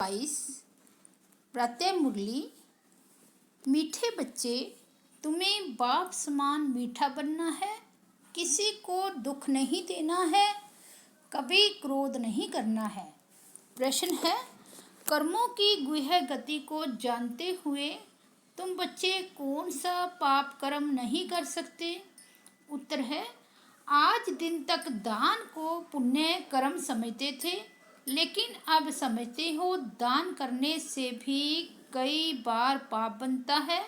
22 प्रत्यय मुरली। मीठे बच्चे, तुम्हें बाप समान मीठा बनना है। किसी को दुख नहीं देना है, कभी क्रोध नहीं करना है। प्रश्न है, कर्मों की गुह्य गति को जानते हुए तुम बच्चे कौन सा पाप कर्म नहीं कर सकते? उत्तर है, आज दिन तक दान को पुण्य कर्म समझते थे, लेकिन अब समझते हो दान करने से भी कई बार पाप बनता है।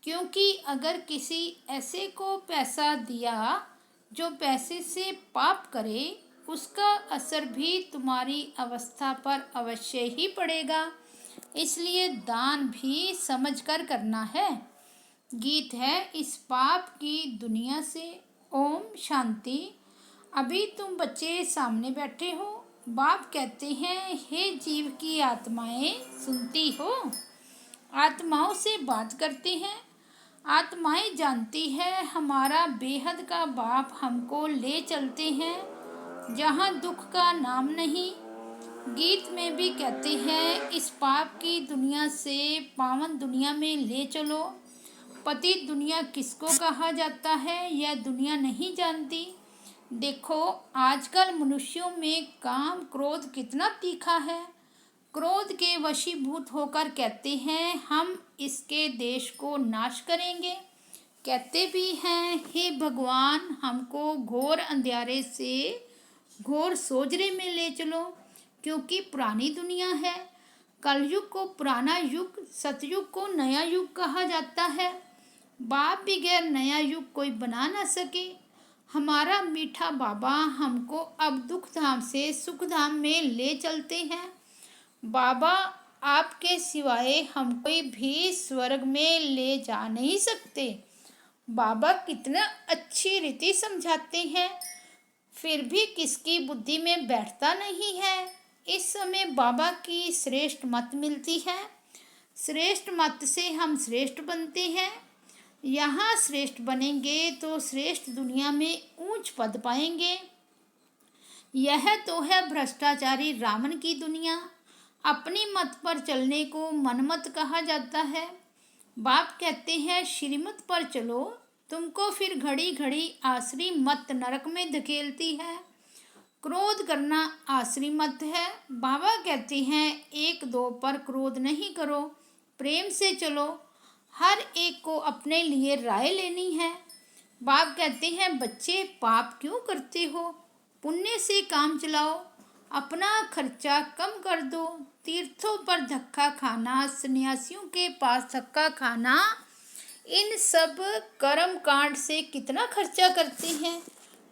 क्योंकि अगर किसी ऐसे को पैसा दिया जो पैसे से पाप करे, उसका असर भी तुम्हारी अवस्था पर अवश्य ही पड़ेगा। इसलिए दान भी समझकर करना है। गीत है इस पाप की दुनिया से। ओम शांति। अभी तुम बच्चे सामने बैठे हो। बाप कहते हैं, हे जीव की आत्माएं, सुनती हो? आत्माओं से बात करते हैं। आत्माएं जानती है हमारा बेहद का बाप हमको ले चलते हैं जहाँ दुख का नाम नहीं। गीत में भी कहते हैं, इस पाप की दुनिया से पावन दुनिया में ले चलो। पतित दुनिया किसको कहा जाता है, यह दुनिया नहीं जानती। देखो, आजकल मनुष्यों में काम क्रोध कितना तीखा है। क्रोध के वशीभूत होकर कहते हैं, हम इसके देश को नाश करेंगे। कहते भी हैं, हे भगवान, हमको घोर अंधियारे से घोर सोजरे में ले चलो, क्योंकि पुरानी दुनिया है। कलयुग को पुराना युग, सतयुग को नया युग कहा जाता है। बाप बगैर नया युग कोई बना न सके। हमारा मीठा बाबा हमको अब दुख धाम से सुख धाम में ले चलते हैं। बाबा आपके सिवाय हम कोई भी स्वर्ग में ले जा नहीं सकते। बाबा कितना अच्छी रीति समझाते हैं, फिर भी किसकी बुद्धि में बैठता नहीं है। इस समय बाबा की श्रेष्ठ मत मिलती है। श्रेष्ठ मत से हम श्रेष्ठ बनते हैं। यहाँ श्रेष्ठ बनेंगे तो श्रेष्ठ दुनिया में ऊंच पद पाएंगे। यह तो है भ्रष्टाचारी रावण की दुनिया। अपनी मत पर चलने को मनमत कहा जाता है। बाप कहते हैं, श्रीमत पर चलो, तुमको फिर घड़ी घड़ी आसरी मत नरक में धकेलती है। क्रोध करना आसरी मत है। बाबा कहते हैं, एक दो पर क्रोध नहीं करो, प्रेम से चलो। हर एक को अपने लिए राय लेनी है। बाप कहते हैं, बच्चे पाप क्यों करते हो, पुण्य से काम चलाओ, अपना खर्चा कम कर दो। तीर्थों पर धक्का खाना, सन्यासियों के पास धक्का खाना, इन सब कर्म कांड से कितना खर्चा करते हैं,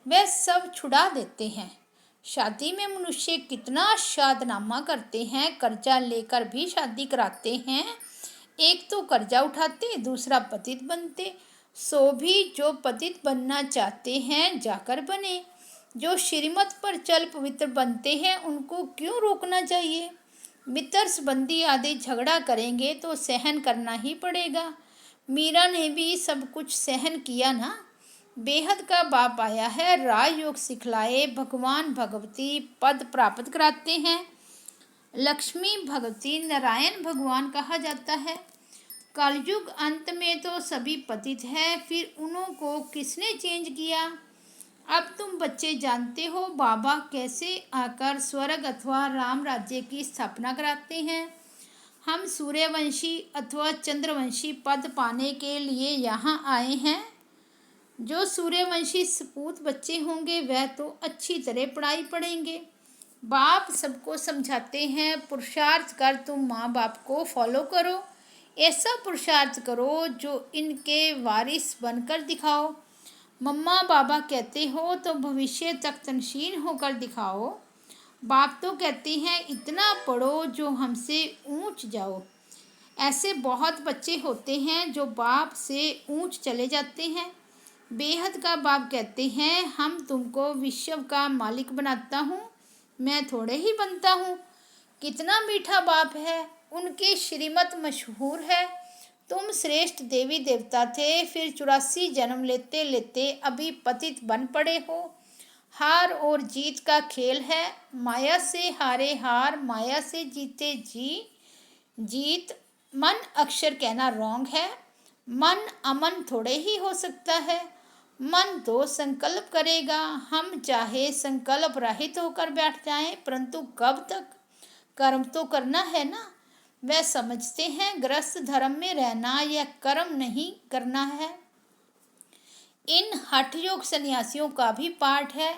वह सब छुड़ा देते हैं। शादी में मनुष्य कितना शादनामा करते हैं, कर्जा लेकर भी शादी कराते हैं। एक तो कर्जा उठाते, दूसरा पतित बनते। सो भी जो पतित बनना चाहते हैं जाकर बने। जो श्रीमत पर चल पवित्र बनते हैं, उनको क्यों रोकना चाहिए? मित्र संबंधी आदि झगड़ा करेंगे तो सहन करना ही पड़ेगा। मीरा ने भी सब कुछ सहन किया ना। बेहद का बाप आया है, राजयोग सिखलाए, भगवान भगवती पद प्राप्त कराते हैं। लक्ष्मी भगवती नारायण भगवान कहा जाता है। कलयुग अंत में तो सभी पतित है, फिर उन्हों को किसने चेंज किया? अब तुम बच्चे जानते हो बाबा कैसे आकर स्वर्ग अथवा राम राज्य की स्थापना कराते हैं। हम सूर्यवंशी अथवा चंद्रवंशी पद पाने के लिए यहाँ आए हैं। जो सूर्यवंशी सपूत बच्चे होंगे वह तो अच्छी तरह पढ़ाई पढ़ेंगे। बाप सबको समझाते हैं, पुरुषार्थ कर तुम माँ बाप को फॉलो करो। ऐसा पुरुषार्थ करो जो इनके वारिस बनकर दिखाओ। मम्मा बाबा कहते हो तो भविष्य तक तनशीन होकर दिखाओ। बाप तो कहते हैं, इतना पढ़ो जो हमसे ऊंच जाओ। ऐसे बहुत बच्चे होते हैं जो बाप से ऊंच चले जाते हैं। बेहद का बाप कहते हैं, हम तुमको विश्व का मालिक बनाता हूँ, मैं थोड़े ही बनता हूँ। कितना मीठा बाप है, उनकी श्रीमत मशहूर है। तुम श्रेष्ठ देवी देवता थे, फिर 84 जन्म लेते लेते अभी पतित बन पड़े हो। हार और जीत का खेल है। माया से हारे हार, माया से जीते जीत। मन अक्षर कहना रॉन्ग है। मन अमन थोड़े ही हो सकता है। मन तो संकल्प करेगा। हम चाहे संकल्प रहित होकर बैठ जाएं, परंतु कब तक? कर्म तो करना है ना। वह समझते हैं गृहस्थ धर्म में रहना यह कर्म नहीं करना है। इन हठ योग सन्यासियों का भी पाठ है।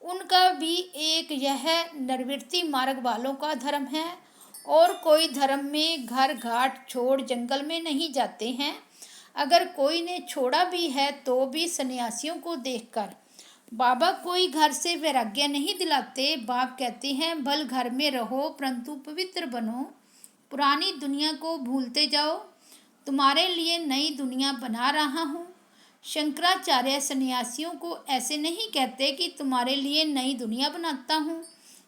उनका भी एक यह निर्वृत्ति मार्ग वालों का धर्म है। और कोई धर्म में घर घाट छोड़ जंगल में नहीं जाते हैं। अगर कोई ने छोड़ा भी है तो भी सन्यासियों को देखकर। बाबा कोई घर से वैराग्य नहीं दिलाते। बाप कहते हैं भल घर में रहो परंतु पवित्र बनो। पुरानी दुनिया को भूलते जाओ। तुम्हारे लिए नई दुनिया बना रहा हूँ। शंकराचार्य सन्यासियों को ऐसे नहीं कहते कि तुम्हारे लिए नई दुनिया बनाता हूँ।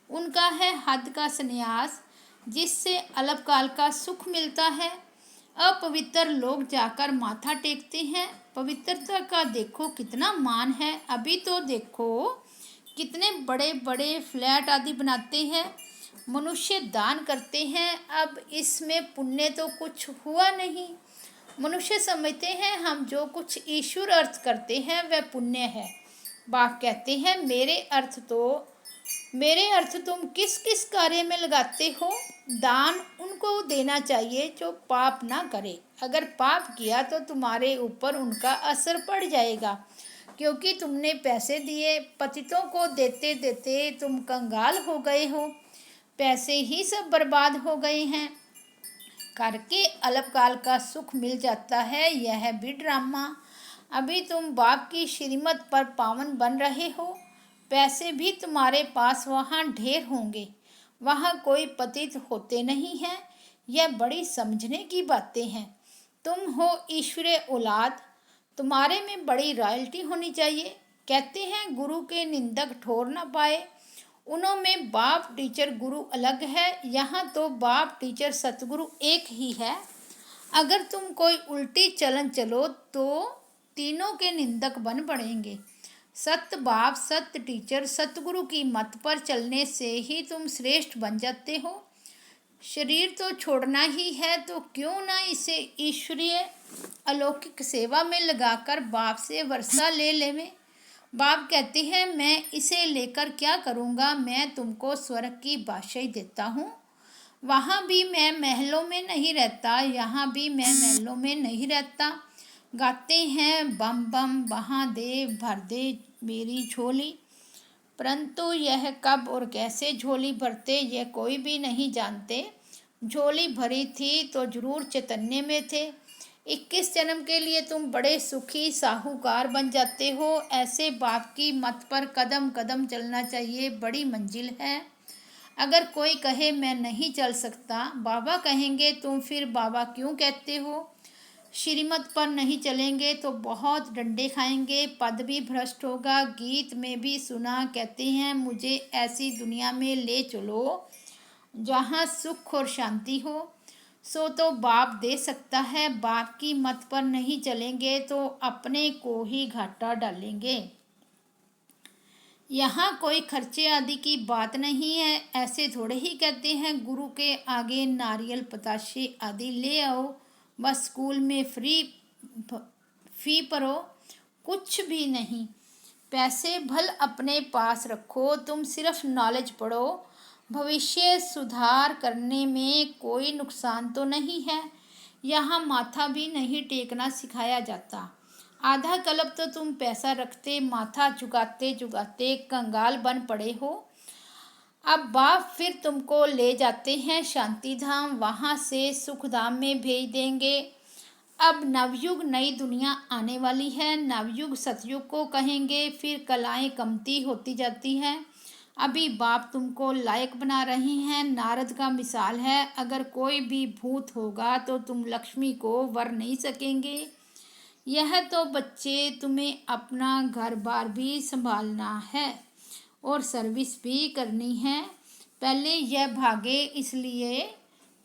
उनका है हद का सन्यास, जिससे अल्पकाल का सुख मिलता है। अपवित्र लोग जाकर माथा टेकते हैं। पवित्रता का देखो कितना मान है। अभी तो देखो कितने बड़े बड़े फ्लैट आदि बनाते हैं। मनुष्य दान करते हैं। अब इसमें पुण्य तो कुछ हुआ नहीं। मनुष्य समझते हैं हम जो कुछ ईश्वर अर्थ करते हैं वह पुण्य है। बाप कहते हैं मेरे अर्थ तुम किस किस कार्य में लगाते हो? दान उनको देना चाहिए जो पाप ना करे। अगर पाप किया तो तुम्हारे ऊपर उनका असर पड़ जाएगा, क्योंकि तुमने पैसे दिए। पतितों को देते देते तुम कंगाल हो गए हो। पैसे ही सब बर्बाद हो गए हैं। करके अल्पकाल का सुख मिल जाता है, यह भी ड्रामा। अभी तुम बाप की श्रीमत पर पावन बन रहे हो। पैसे भी तुम्हारे पास वहाँ ढेर होंगे। वहाँ कोई पतित होते नहीं हैं। यह बड़ी समझने की बातें हैं। तुम हो ईश्वरीय औलाद। तुम्हारे में बड़ी रॉयल्टी होनी चाहिए। कहते हैं गुरु के निंदक ठोर ना पाए। उनमें बाप टीचर गुरु अलग है। यहाँ तो बाप टीचर सतगुरु एक ही है। अगर तुम कोई उल्टी चलन चलो तो तीनों के निंदक बन पड़ेंगे। सत्य बाप, सत्य टीचर, सतगुरु की मत पर चलने से ही तुम श्रेष्ठ बन जाते हो। शरीर तो छोड़ना ही है तो क्यों ना इसे ईश्वरीय अलौकिक सेवा में लगाकर बाप से वर्षा ले लेवें। बाप कहते हैं मैं इसे लेकर क्या करूँगा? मैं तुमको स्वर्ग की बादशाही देता हूँ। वहाँ भी मैं महलों में नहीं रहता, यहाँ भी मैं महलों में नहीं रहता। गाते हैं बम बम महादेव भर दे मेरी झोली, परंतु यह कब और कैसे झोली भरते यह कोई भी नहीं जानते। झोली भरी थी तो जरूर चैतन्य में थे। 21 जन्म के लिए तुम बड़े सुखी साहूकार बन जाते हो। ऐसे बाप की मत पर कदम कदम चलना चाहिए, बड़ी मंजिल है। अगर कोई कहे मैं नहीं चल सकता, बाबा कहेंगे तुम फिर बाबा क्यों कहते हो? श्रीमत पर नहीं चलेंगे तो बहुत डंडे खाएंगे, पद भी भ्रष्ट होगा। गीत में भी सुना, कहते हैं मुझे ऐसी दुनिया में ले चलो जहाँ सुख और शांति हो। सो तो बाप दे सकता है। बाप की मत पर नहीं चलेंगे तो अपने को ही घाटा डालेंगे। यहाँ कोई खर्चे आदि की बात नहीं है। ऐसे थोड़े ही कहते हैं गुरु के आगे नारियल पताशे आदि ले आओ, बस स्कूल में फी भरो, कुछ भी नहीं। पैसे भल अपने पास रखो, तुम सिर्फ नॉलेज पढ़ो। भविष्य सुधार करने में कोई नुकसान तो नहीं है। यहाँ माथा भी नहीं टेकना सिखाया जाता। आधा कल्प तो तुम पैसा रखते माथा झुकाते झुकाते कंगाल बन पड़े हो। अब बाप फिर तुमको ले जाते हैं शांति धाम, वहाँ से सुख धाम में भेज देंगे। अब नवयुग नई दुनिया आने वाली है। नवयुग सतयुग को कहेंगे। फिर कलाएं कमती होती जाती हैं। अभी बाप तुमको लायक बना रहे हैं। नारद का मिसाल है, अगर कोई भी भूत होगा तो तुम लक्ष्मी को वर नहीं सकेंगे। यह तो बच्चे तुम्हें अपना घर बार भी संभालना है और सर्विस भी करनी है। पहले यह भागे इसलिए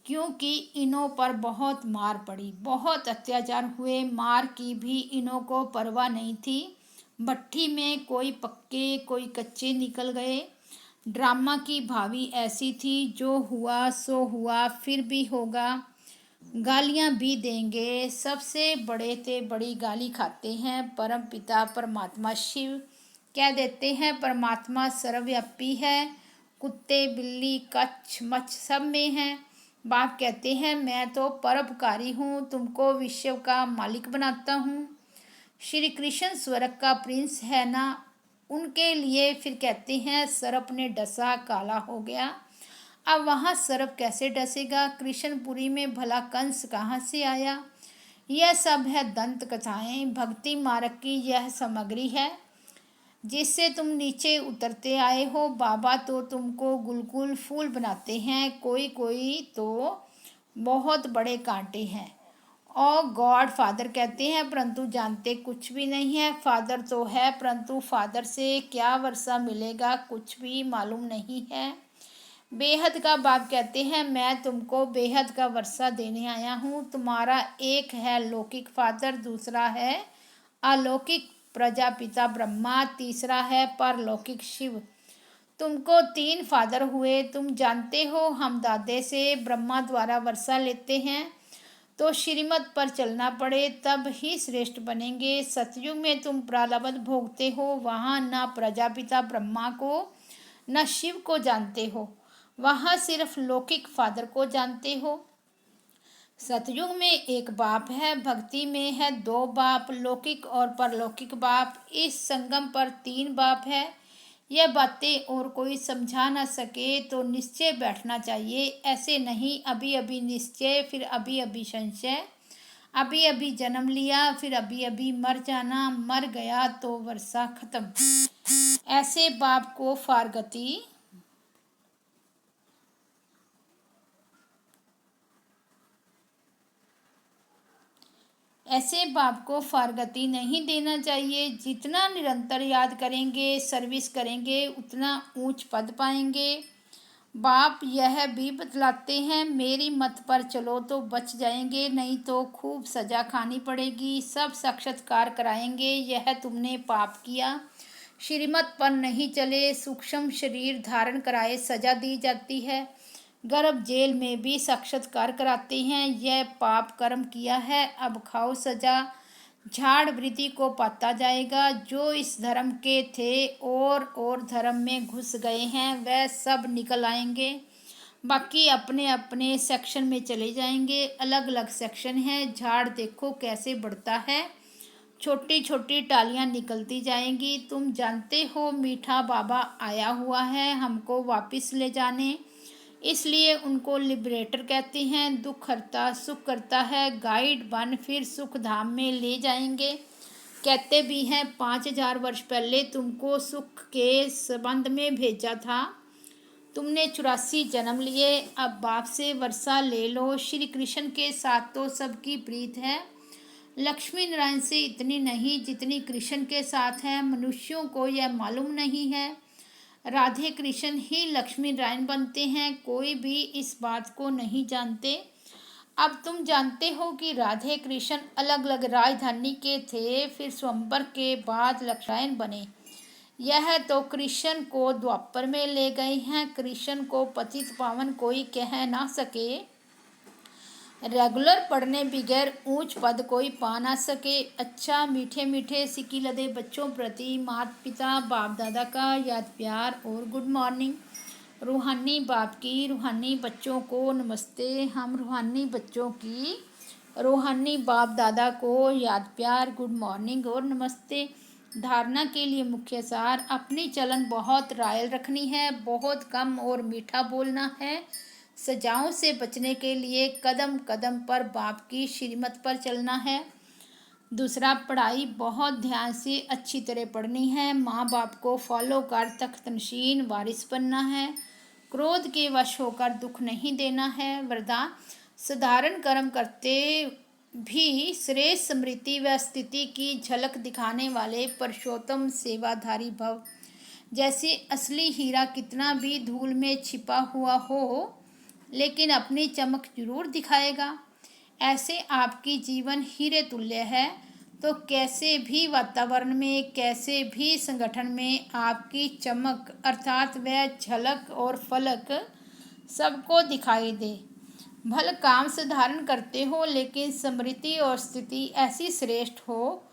क्योंकि इन्हों पर बहुत मार पड़ी, बहुत अत्याचार हुए। मार की भी इन्हों को परवाह नहीं थी। भट्ठी में कोई पक्के कोई कच्चे निकल गए। ड्रामा की भावी ऐसी थी, जो हुआ सो हुआ, फिर भी होगा, गालियाँ भी देंगे। सबसे बड़े थे बड़ी गाली खाते हैं। परम पिता परमात्मा शिव कह देते हैं परमात्मा सर्वव्यापी है, कुत्ते बिल्ली कच्छ मच्छ सब में है। बाप कहते हैं मैं तो परोपकारी हूँ, तुमको विश्व का मालिक बनाता हूँ। श्री कृष्ण स्वर्ग का प्रिंस है ना, उनके लिए फिर कहते हैं सर्प ने डसा काला हो गया। अब वहाँ सर्प कैसे डसेगा? कृष्णपुरी में भला कंस कहाँ से आया? यह सब है दंत कथाएं। भक्ति मार्ग की यह सामग्री है जिससे तुम नीचे उतरते आए हो। बाबा तो तुमको गुलगुल फूल बनाते हैं, कोई कोई तो बहुत बड़े कांटे हैं। और गॉड फादर कहते हैं परंतु जानते कुछ भी नहीं है। फादर तो है परंतु फादर से क्या वर्षा मिलेगा कुछ भी मालूम नहीं है। बेहद का बाप कहते हैं मैं तुमको बेहद का वर्षा देने आया हूँ। तुम्हारा एक है लौकिक फादर, दूसरा है अलौकिक प्रजापिता ब्रह्मा, तीसरा है परलौकिक शिव। तुमको 3 फादर हुए। तुम जानते हो हम दादे से ब्रह्मा द्वारा वर्षा लेते हैं, तो श्रीमत पर चलना पड़े तब ही श्रेष्ठ बनेंगे। सतयुग में तुम प्रारब्ध भोगते हो, वहाँ न प्रजापिता ब्रह्मा को न शिव को जानते हो, वहाँ सिर्फ लौकिक फादर को जानते हो। सतयुग में एक बाप है, भक्ति में है 2 बाप, लौकिक और परलौकिक बाप। इस संगम पर 3 बाप है। यह बातें और कोई समझा न सके तो निश्चय बैठना चाहिए, ऐसे नहीं अभी अभी निश्चय फिर अभी अभी संशय, अभी अभी जन्म लिया फिर अभी अभी मर जाना, मर गया तो वर्षा खत्म। ऐसे बाप को फारगति ऐसे बाप को फारगति नहीं देना चाहिए। जितना निरंतर याद करेंगे सर्विस करेंगे उतना ऊंच पद पाएंगे। बाप यह भी बतलाते हैं मेरी मत पर चलो तो बच जाएंगे, नहीं तो खूब सजा खानी पड़ेगी। सब साक्षात्कार कराएंगे यह तुमने पाप किया, श्रीमत पर नहीं चले, सूक्ष्म शरीर धारण कराए सजा दी जाती है। गर्भ जेल में भी साक्षात्कार कराते हैं, यह पाप कर्म किया है अब खाओ सजा। झाड़ वृत्ति को पाता जाएगा। जो इस धर्म के थे और धर्म में घुस गए हैं वह सब निकल आएंगे, बाकी अपने अपने सेक्शन में चले जाएंगे। अलग अलग सेक्शन है। झाड़ देखो कैसे बढ़ता है, छोटी छोटी टालियां निकलती जाएंगी। तुम जानते हो मीठा बाबा आया हुआ है हमको वापस ले जाने, इसलिए उनको लिबरेटर कहते हैं। दुख हरता सुख करता है, गाइड बन फिर सुख धाम में ले जाएंगे। कहते भी हैं 5000 वर्ष पहले तुमको सुख के संबंध में भेजा था, तुमने 84 जन्म लिए, अब बाप से वर्षा ले लो। श्री कृष्ण के साथ तो सबकी प्रीत है, लक्ष्मी नारायण से इतनी नहीं जितनी कृष्ण के साथ है। मनुष्यों को यह मालूम नहीं है राधे कृष्ण ही लक्ष्मी नारायण बनते हैं, कोई भी इस बात को नहीं जानते। अब तुम जानते हो कि राधे कृष्ण अलग अलग राजधानी के थे, फिर स्वयंवर के बाद लक्ष्मण बने। यह तो कृष्ण को द्वापर में ले गए हैं। कृष्ण को पतित पावन कोई कह ना सके, रेगुलर पढ़ने बगैर ऊंच पद कोई पा ना सके। अच्छा मीठे मीठे सिक्की लदे बच्चों प्रति माता पिता बाप दादा का याद प्यार और गुड मॉर्निंग। रूहानी बाप की रूहानी बच्चों को नमस्ते। हम रूहानी बच्चों की रूहानी बाप दादा को याद प्यार गुड मॉर्निंग और नमस्ते। धारणा के लिए मुख्य सार, अपनी चलन बहुत रायल रखनी है, बहुत कम और मीठा बोलना है। सजाओं से बचने के लिए कदम कदम पर बाप की श्रीमत पर चलना है। दूसरा, पढ़ाई बहुत ध्यान से अच्छी तरह पढ़नी है। माँ बाप को फॉलो कर तख्त नशीन वारिस बनना है। क्रोध के वश होकर दुख नहीं देना है। वरदान, साधारण कर्म करते भी श्रेष्ठ स्मृति व स्थिति की झलक दिखाने वाले पुरुषोत्तम सेवाधारी भव। जैसे असली हीरा कितना भी धूल में छिपा हुआ हो लेकिन अपनी चमक जरूर दिखाएगा, ऐसे आपकी जीवन हीरे तुल्य है। तो कैसे भी वातावरण में, कैसे भी संगठन में आपकी चमक अर्थात वह झलक और फलक सबको दिखाई दे। भले काम साधारण करते हो, लेकिन स्मृति और स्थिति ऐसी श्रेष्ठ हो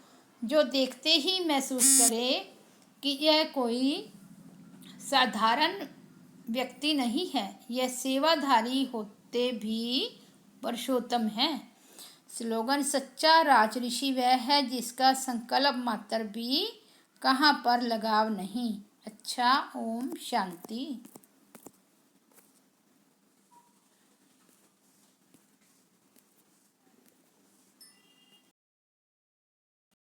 जो देखते ही महसूस करे कि यह कोई साधारण व्यक्ति नहीं है, यह सेवाधारी होते भी पुरुषोत्तम है। स्लोगन: सच्चा राजऋषि वह है जिसका संकल्प मात्र भी कहाँ पर लगाव नहीं। अच्छा, ओम शांति।